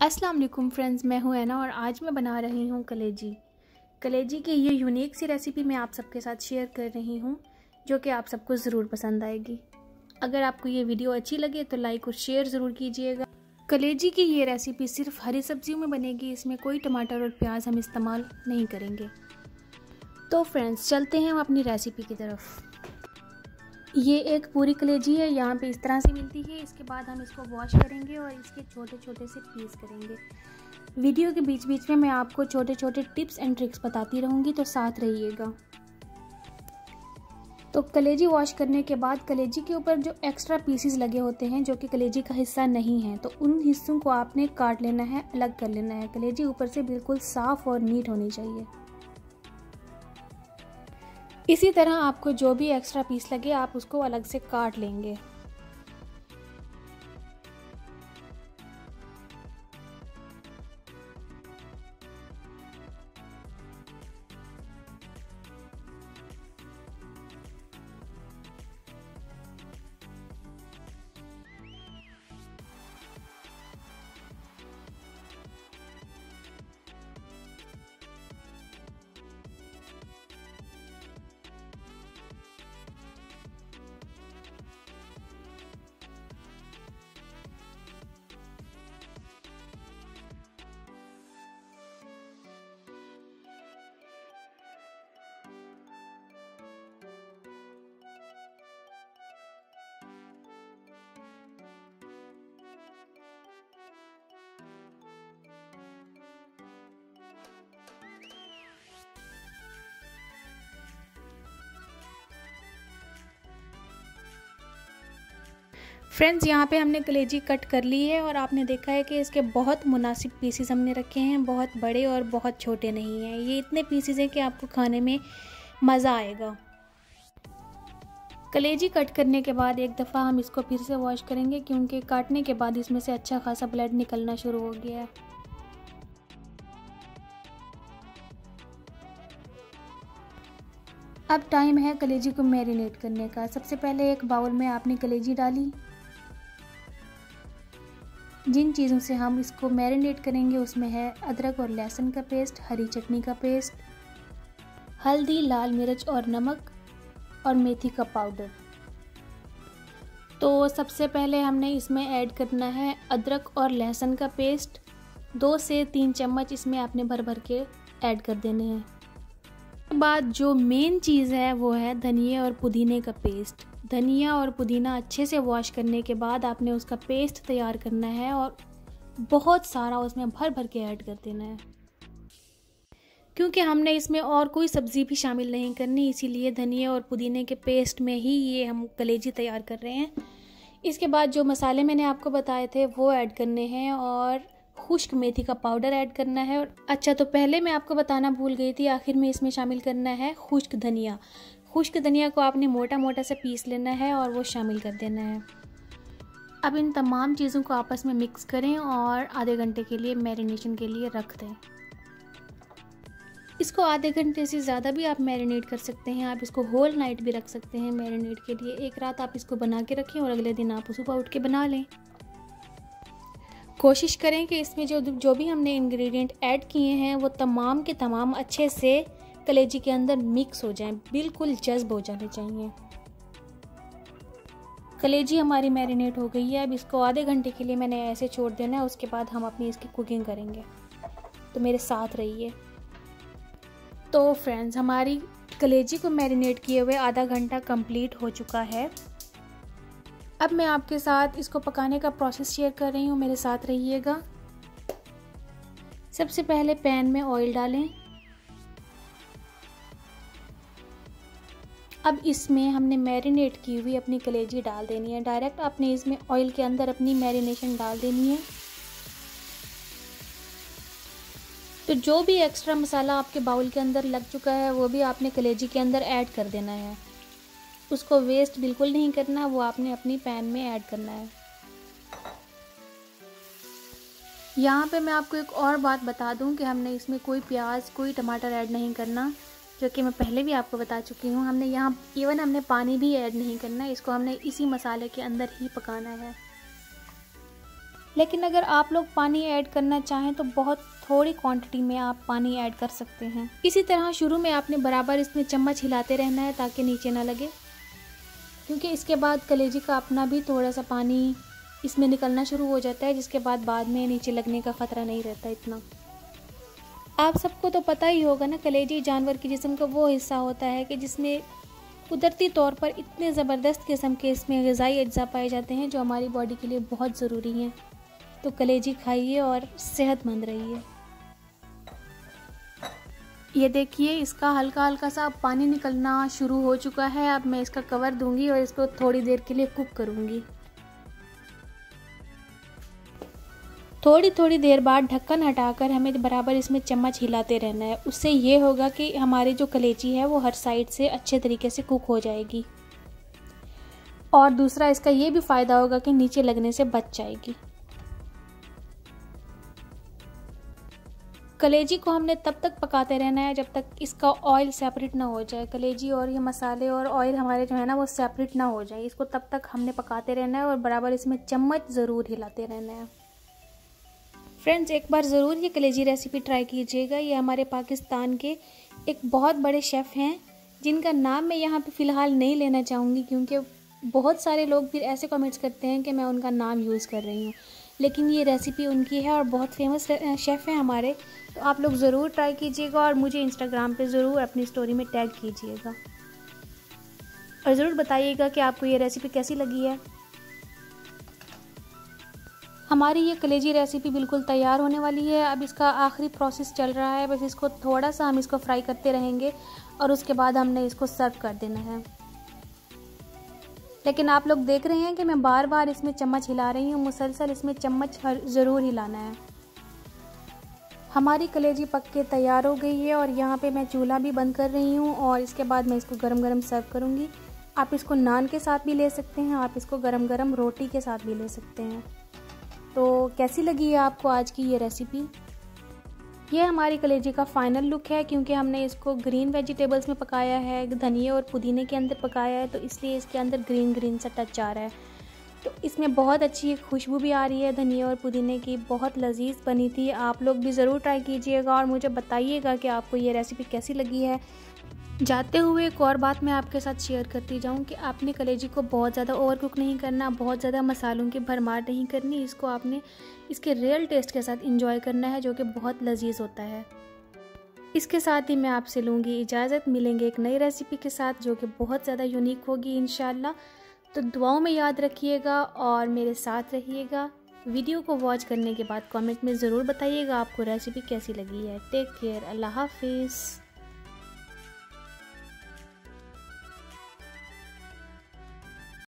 अस्सलाम वालेकुम फ्रेंड्स, मैं हूं ऐना और आज मैं बना रही हूं कलेजी की ये यूनिक सी रेसिपी मैं आप सबके साथ शेयर कर रही हूं जो कि आप सबको ज़रूर पसंद आएगी। अगर आपको ये वीडियो अच्छी लगे तो लाइक और शेयर ज़रूर कीजिएगा। कलेजी की ये रेसिपी सिर्फ हरी सब्जियों में बनेगी, इसमें कोई टमाटर और प्याज हम इस्तेमाल नहीं करेंगे। तो फ्रेंड्स चलते हैं हम अपनी रेसिपी की तरफ। ये एक पूरी कलेजी है, यहाँ पे इस तरह से मिलती है। इसके बाद हम इसको वॉश करेंगे और इसके छोटे छोटे से पीस करेंगे। वीडियो के बीच बीच में मैं आपको छोटे छोटे टिप्स एंड ट्रिक्स बताती रहूँगी, तो साथ रहिएगा। तो कलेजी वॉश करने के बाद कलेजी के ऊपर जो एक्स्ट्रा पीसेस लगे होते हैं जो कि कलेजी का हिस्सा नहीं है, तो उन हिस्सों को आपने काट लेना है, अलग कर लेना है। कलेजी ऊपर से बिल्कुल साफ़ और नीट होनी चाहिए। इसी तरह आपको जो भी एक्स्ट्रा पीस लगे आप उसको अलग से काट लेंगे। फ्रेंड्स यहाँ पे हमने कलेजी कट कर ली है और आपने देखा है कि इसके बहुत मुनासिब पीसेस हमने रखे हैं, बहुत बड़े और बहुत छोटे नहीं हैं। ये इतने पीसेस हैं कि आपको खाने में मज़ा आएगा। कलेजी कट करने के बाद एक दफ़ा हम इसको फिर से वॉश करेंगे क्योंकि काटने के बाद इसमें से अच्छा खासा ब्लड निकलना शुरू हो गया है। अब टाइम है कलेजी को मैरिनेट करने का। सबसे पहले एक बाउल में आपने कलेजी डाली। जिन चीज़ों से हम इसको मैरिनेट करेंगे उसमें है अदरक और लहसुन का पेस्ट, हरी चटनी का पेस्ट, हल्दी, लाल मिर्च और नमक और मेथी का पाउडर। तो सबसे पहले हमने इसमें ऐड करना है अदरक और लहसुन का पेस्ट। 2 से 3 चम्मच इसमें आपने भर भर के ऐड कर देने हैं। बाद जो मेन चीज़ है वो है धनिया और पुदीने का पेस्ट। धनिया और पुदीना अच्छे से वॉश करने के बाद आपने उसका पेस्ट तैयार करना है और बहुत सारा उसमें भर भर के ऐड कर देना है। क्योंकि हमने इसमें और कोई सब्ज़ी भी शामिल नहीं करनी, इसीलिए धनिया और पुदीने के पेस्ट में ही ये हम कलेजी तैयार कर रहे हैं। इसके बाद जो मसाले मैंने आपको बताए थे वो ऐड करने हैं और खुश्क मेथी का पाउडर ऐड करना है। और अच्छा, तो पहले मैं आपको बताना भूल गई थी, आखिर में इसमें शामिल करना है खुश्क धनिया। खुश्क धनिया को आपने मोटा मोटा से पीस लेना है और वो शामिल कर देना है। अब इन तमाम चीज़ों को आपस में मिक्स करें और आधे घंटे के लिए मैरिनेशन के लिए रख दें। इसको आधे घंटे से ज़्यादा भी आप मैरिनेट कर सकते हैं। आप इसको होल नाइट भी रख सकते हैं मैरिनेट के लिए। एक रात आप इसको बना के रखें और अगले दिन आप सुबह उठ के बना लें। कोशिश करें कि इसमें जो भी हमने इंग्रेडिएंट ऐड किए हैं वो तमाम के तमाम अच्छे से कलेजी के अंदर मिक्स हो जाएं, बिल्कुल जज्ब हो जाने चाहिए। कलेजी हमारी मैरिनेट हो गई है। अब इसको आधे घंटे के लिए मैंने ऐसे छोड़ देना है, उसके बाद हम अपनी इसकी कुकिंग करेंगे। तो मेरे साथ रहिए। तो फ्रेंड्स हमारी कलेजी को मैरिनेट किए हुए आधा घंटा कंप्लीट हो चुका है। अब मैं आपके साथ इसको पकाने का प्रोसेस शेयर कर रही हूँ, मेरे साथ रहिएगा। सबसे पहले पैन में ऑयल डालें। अब इसमें हमने मैरिनेट की हुई अपनी कलेजी डाल देनी है। डायरेक्ट आपने इसमें ऑयल के अंदर अपनी मैरिनेशन डाल देनी है। तो जो भी एक्स्ट्रा मसाला आपके बाउल के अंदर लग चुका है वो भी आपने कलेजी के अंदर ऐड कर देना है। उसको वेस्ट बिल्कुल नहीं करना, वो आपने अपनी पैन में ऐड करना है। यहाँ पे मैं आपको एक और बात बता दूँ कि हमने इसमें कोई प्याज, कोई टमाटर ऐड नहीं करना, जो कि मैं पहले भी आपको बता चुकी हूँ। हमने यहाँ इवन हमने पानी भी ऐड नहीं करना, इसको हमने इसी मसाले के अंदर ही पकाना है। लेकिन अगर आप लोग पानी ऐड करना चाहें तो बहुत थोड़ी क्वांटिटी में आप पानी ऐड कर सकते हैं। इसी तरह शुरू में आपने बराबर इसमें चम्मच हिलाते रहना है ताकि नीचे ना लगे, क्योंकि इसके बाद कलेजी का अपना भी थोड़ा सा पानी इसमें निकलना शुरू हो जाता है, जिसके बाद में नीचे लगने का ख़तरा नहीं रहता इतना। आप सबको तो पता ही होगा ना, कलेजी जानवर के जिस्म का वो हिस्सा होता है कि जिसमें कुदरती तौर पर इतने ज़बरदस्त किस्म के इसमें ग़िज़ाई अज्जा पाए जाते हैं जो हमारी बॉडी के लिए बहुत ज़रूरी हैं। तो कलेजी खाइए और सेहतमंद रहिए। ये देखिए, इसका हल्का हल्का सा पानी निकलना शुरू हो चुका है। अब मैं इसका कवर दूंगी और इसको थोड़ी देर के लिए कुक करूंगी। थोड़ी थोड़ी देर बाद ढक्कन हटाकर हमें बराबर इसमें चम्मच हिलाते रहना है। उससे ये होगा कि हमारी जो कलेजी है वो हर साइड से अच्छे तरीके से कुक हो जाएगी, और दूसरा इसका ये भी फ़ायदा होगा कि नीचे लगने से बच जाएगी। कलेजी को हमने तब तक पकाते रहना है जब तक इसका ऑयल सेपरेट ना हो जाए। कलेजी और ये मसाले और ऑयल हमारे जो है ना वो सेपरेट ना हो जाए, इसको तब तक हमने पकाते रहना है और बराबर इसमें चम्मच ज़रूर हिलाते रहना है। फ्रेंड्स, एक बार ज़रूर ये कलेजी रेसिपी ट्राई कीजिएगा। ये हमारे पाकिस्तान के एक बहुत बड़े शेफ़ हैं, जिनका नाम मैं यहाँ पे फ़िलहाल नहीं लेना चाहूँगी, क्योंकि बहुत सारे लोग फिर ऐसे कमेंट्स करते हैं कि मैं उनका नाम यूज़ कर रही हूँ। लेकिन ये रेसिपी उनकी है और बहुत फेमस शेफ़ हैं हमारे। तो आप लोग ज़रूर ट्राई कीजिएगा और मुझे इंस्टाग्राम पे ज़रूर अपनी स्टोरी में टैग कीजिएगा और ज़रूर बताइएगा कि आपको ये रेसिपी कैसी लगी है। हमारी ये कलेजी रेसिपी बिल्कुल तैयार होने वाली है। अब इसका आखिरी प्रोसेस चल रहा है, बस इसको थोड़ा सा हम इसको फ्राई करते रहेंगे और उसके बाद हमने इसको सर्व कर देना है। लेकिन आप लोग देख रहे हैं कि मैं बार बार इसमें चम्मच हिला रही हूँ, मुसलसल इसमें चम्मच ज़रूर हिलाना है। हमारी कलेजी पक के तैयार हो गई है और यहाँ पे मैं चूल्हा भी बंद कर रही हूँ और इसके बाद मैं इसको गरम गरम सर्व करूँगी। आप इसको नान के साथ भी ले सकते हैं, आप इसको गरम गरम रोटी के साथ भी ले सकते हैं। तो कैसी लगी है आपको आज की ये रेसिपी? ये हमारी कलेजी का फाइनल लुक है, क्योंकि हमने इसको ग्रीन वेजिटेबल्स में पकाया है, धनिया और पुदीने के अंदर पकाया है, तो इसलिए इसके अंदर ग्रीन ग्रीन सा टच आ रहा है। तो इसमें बहुत अच्छी खुशबू भी आ रही है धनिया और पुदीने की, बहुत लजीज बनी थी। आप लोग भी ज़रूर ट्राई कीजिएगा और मुझे बताइएगा कि आपको ये रेसिपी कैसी लगी है। जाते हुए एक और बात मैं आपके साथ शेयर करती जाऊं कि आपने कलेजी को बहुत ज़्यादा ओवर कुक नहीं करना, बहुत ज़्यादा मसालों की भरमार नहीं करनी। इसको आपने इसके रियल टेस्ट के साथ इंजॉय करना है, जो कि बहुत लजीज होता है। इसके साथ ही मैं आपसे लूँगी इजाज़त। मिलेंगे एक नई रेसिपी के साथ जो कि बहुत ज़्यादा यूनिक होगी इंशाल्लाह। तो दुआओं में याद रखिएगा और मेरे साथ रहिएगा। वीडियो को वॉच करने के बाद कमेंट में ज़रूर बताइएगा आपको रेसिपी कैसी लगी है। टेक केयर, अल्लाह हाफिज़।